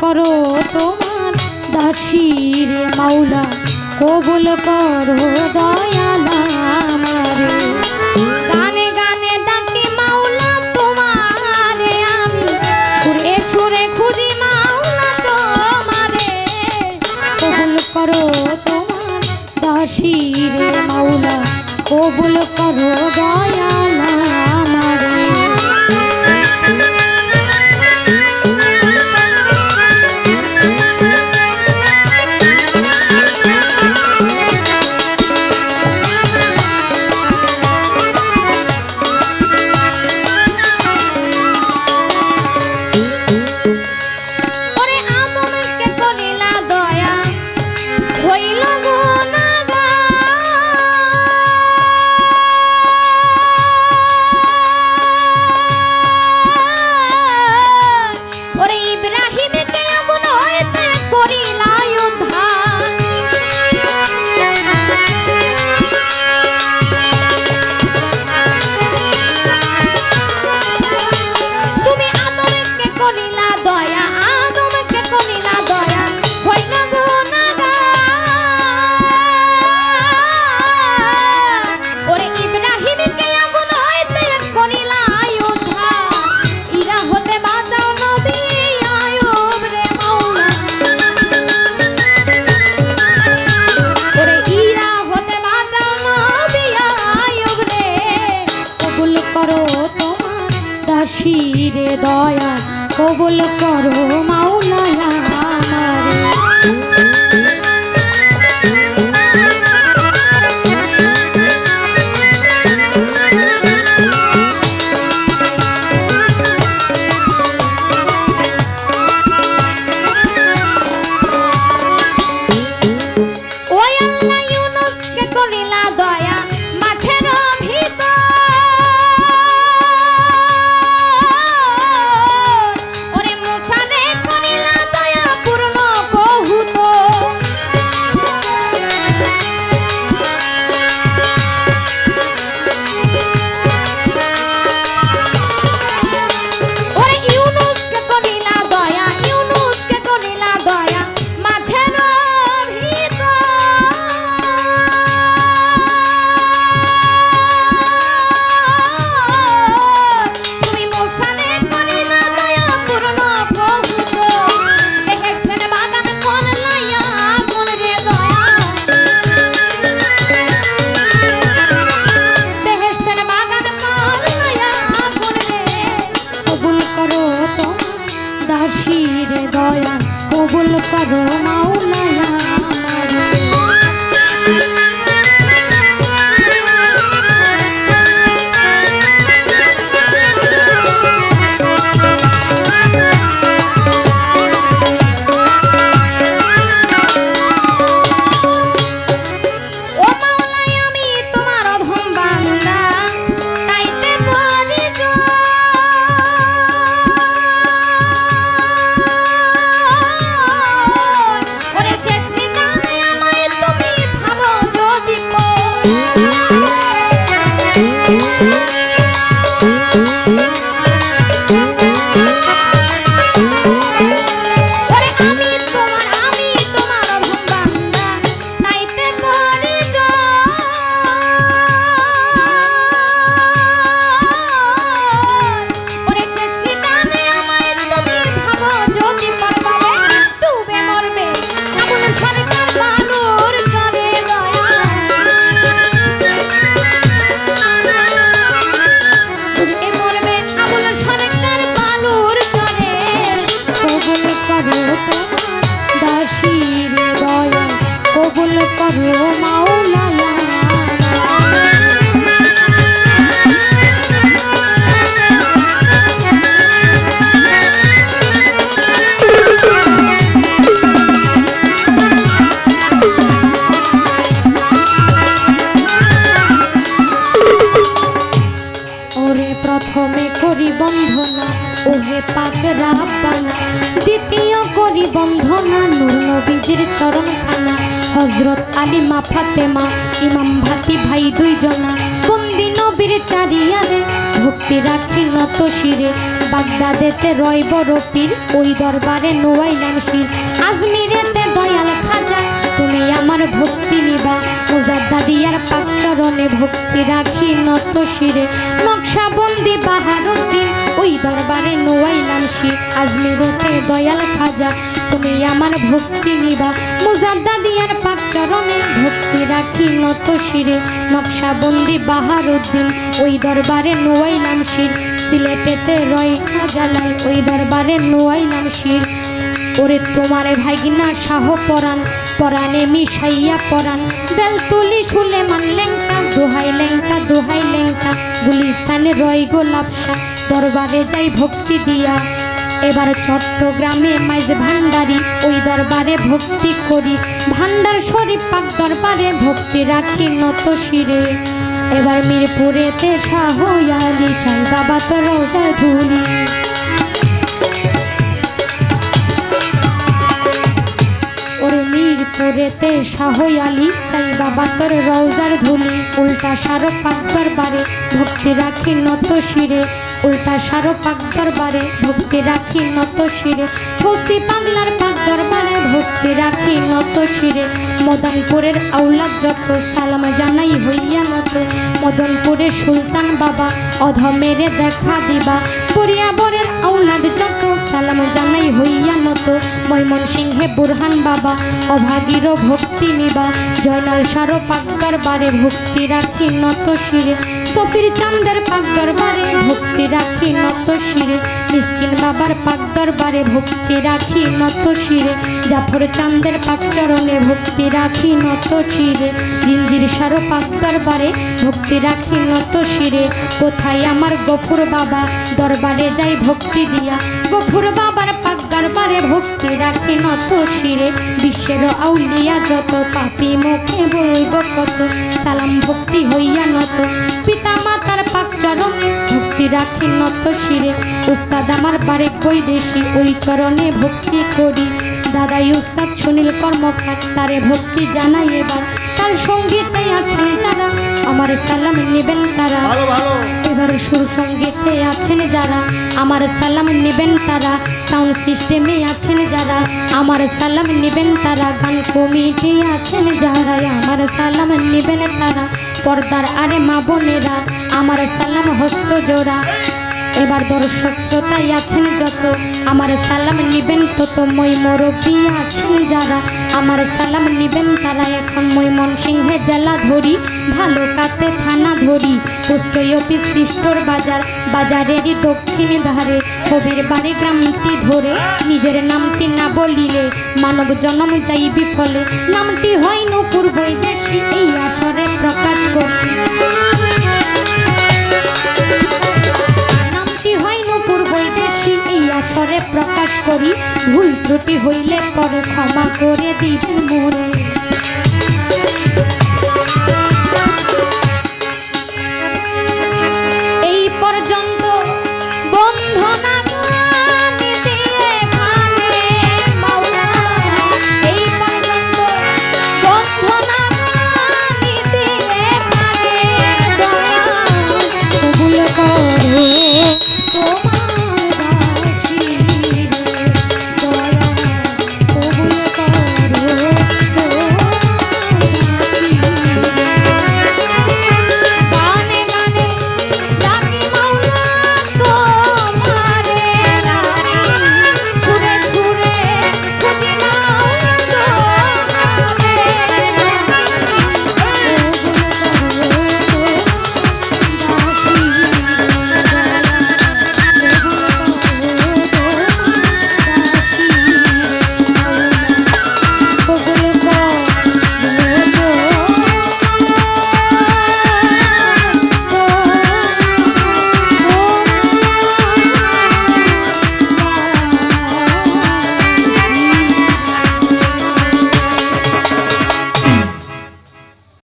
করো তোমার দাসীর মাওলা, কবুল করো দয়াল আমারে। গানে গানে ডাকি মাওলা তোমারে, আমি সুরে সুরে খুঁজি মাওলা তোমারে, কবুল করো তোমার দাসীর মাওলা, কবুল করো দয়াল আমারে। দাসীরে দয়া কবুল করো মাওলা আমারে। ওই আল্লাহ ইউনুসকে করিলা দয়া মাছের ভিতর, ওরে মুসারে করিলা দয়া পূর্ণ বহুত। ওরে ইউনুসকে করিলা দয়া, ইউনুসকে করিলা দয়া মাছের ভিতর, তুমি মুসারে করিলা দয়া পূর্ণ বহুত। বেহেশতের বাগান করলাইয়া আগুন রে দয়া, বেহেশতের বাগান করলাইয়া আগুন রে, কবুল করো তোমার দাসীর দয়া, কবুল করো মাওলা আমারে। ও মাওলা আমি তোমার অধম বান্দা, তাইতে পরিচয়। ওরে শেষ নিদানে আমায় তুমি ভাবো যদি ওরে আমি তোমার অধম বান্দা, তাইতে পরিচয়। ওরে শেষ নিদানে আমায় তুমি ভাবো যদি পরবারে, ডুবে মরবে আবুল সরকার বালুর চরে দয়া, ডুবে মরবে আবুল সরকার বালুর চরে, কবুল করো তোমার দাসীর দয়া, কবুল করো মাওলা আমারে। ওরে প্রথমে করি বন্ধনা ওহে পাক রাব্বানা, দ্বিতীয় করি বন্ধনা নূর নবীজির চরণখানা, হযরত আলিমা ফাতেমা ইমাম ভাতি ভাই দুইজনা, বন্দি নবীর চারিয়ারে ভক্তি রাখি নত শিরে। বাগদাদেতে রয় বড় পীর, ওই দরবারে নোয়াইলাম শির। আজমিরেতে দয়াল খাজা, তুমি আমার ভক্তি নিবা। মুজাদ্দাদিয়ার পাক চরণে ভক্তি রাখি নত শিরে। নকশাবন্দি বাহারুদ্দিন, ওই দরবারে নোয়াইলাম শির। আজমিরেতে দয়াল খাজা, তুমি আমার ভক্তি নিবা। মুজাদ্দাদিয়ার পাক চরণে ভক্তি রাখি নত শিরে। নকশাবন্দি বাহারুদ্দিন, ওই দরবারে নোয়াইলাম শির। সিলেটেতে রয় খাজালাল, ওই দরবারে নোয়াইলাম শির। ওরে তোমারে ভাইগিনা শাহ পরাণ, পরাণে মিশাইয়া পরাণ। বেলতুলি সুলেমান লেঙ্কা, দোহাই লেঙ্কা দোহাই লেঙ্কা। গুলিস্তানে রয় গোলাপশা, দরবারে যাই ভক্তি দিয়া। এবার চট্টগ্রামে মাইজ ভান্ডারি, ওই দরবারে ভক্তি করি। ভান্ডার শরীফ পাক দরবারে ভক্তি রাখি নত শিরে। এবার মিরপুরেতে শাহ আলী, চাই বাবা তো রোজার ধুলি। ওরে মিরপুরেতে শাহ আলী, চাই বাবা তোর রোজার ধুলি। উল্টা সারো পাক দরবারে ভক্তি রাখি নত শিরে। উল্টা সারো পাক দরবারে ভক্তি রাখি নত শিরে। ফসি পাগলার পাক দরবারে ভক্তি রাখি নত শিরে। মদনপুরের আউলাদ যত, সালাম জানাই হইয়া নত। মদনপুরের সুলতান বাবা, অধমেরে দেখা দিবা। পরিয়াবরের আউলাদ যত, সালাম জানাই হইয়া নত। ময়মনসিংহে বুরহান বাবা, অভাগীর ভক্তি নিবা। জয়নাল সারো পাক দরবারে ভক্তি রাখি নত শিরে। সফির চাঁদের পাক দরবারে ভক্তি রাখি নত শিরে। মিসকিন বাবার পাক দরবারে ভক্তি রাখি নত শিরে। জাফর চাঁদের পাক চরণে ভক্তি রাখি নত শিরে। জিঞ্জির সারো পাক দরবারে ভক্তি রাখি নত শিরে। কোথায় আমার গফুর বাবা, দরবারে যাই ভক্তি দিয়া। গফুর বাবার পাক দরবারে ভক্তি রাখি নত শিরে। বিশ্বের আউলিয়া যত, পাপি মুখে বলব কত। সালাম ভক্তি হইয়া নত, পিতা মাতার পাক চরণে ভক্তি রাখি নত শিরে। উস্তাদ আমার বারে বৈদেশি, ওই চরণে ভক্তি করি। দাদাই উস্তাদ সুনীল কর্মকার, তারে ভক্তি জানাই এবার। তার সঙ্গীতে আছেন যারা, আমার সালাম নেবেন তারা। এবার সুর সঙ্গীতে আছেন যারা, আমার সালাম নেবেন তারা। সাউন্ড সিস্টেমে আছেন যারা, আমার সালাম নেবেন তারা। গান কমিটি আছেন যারা, আমার সালাম নেবেন তারা। পর্দার আরে মা বোনেরা, আমার সালাম হস্ত জোড়া। এবার দর্শক শ্রোতাই আছেন যত, আমার সালাম নিবেন তত। মই মুরব্বী আছেন যারা, আমার সালাম নিবেন তারা। এখন ময়মনসিংহে জেলা ধরি, ভালুকাতে থানা ধরি। পোস্ট অফিস স্টোর বাজার, বাজারেরই দক্ষিণ ধারে। কবির বাড়ি গ্রামটি ধরে, নিজের নামটি না বলিলে মানব জনম যাই বিফলে। নামটি হয় নূপুর বৈদেশী, এই আসরে প্রকাশ করি। প্রকাশ করি, ভুল ত্রুটি হইলে পরে ক্ষমা করে দিবেন মোরে।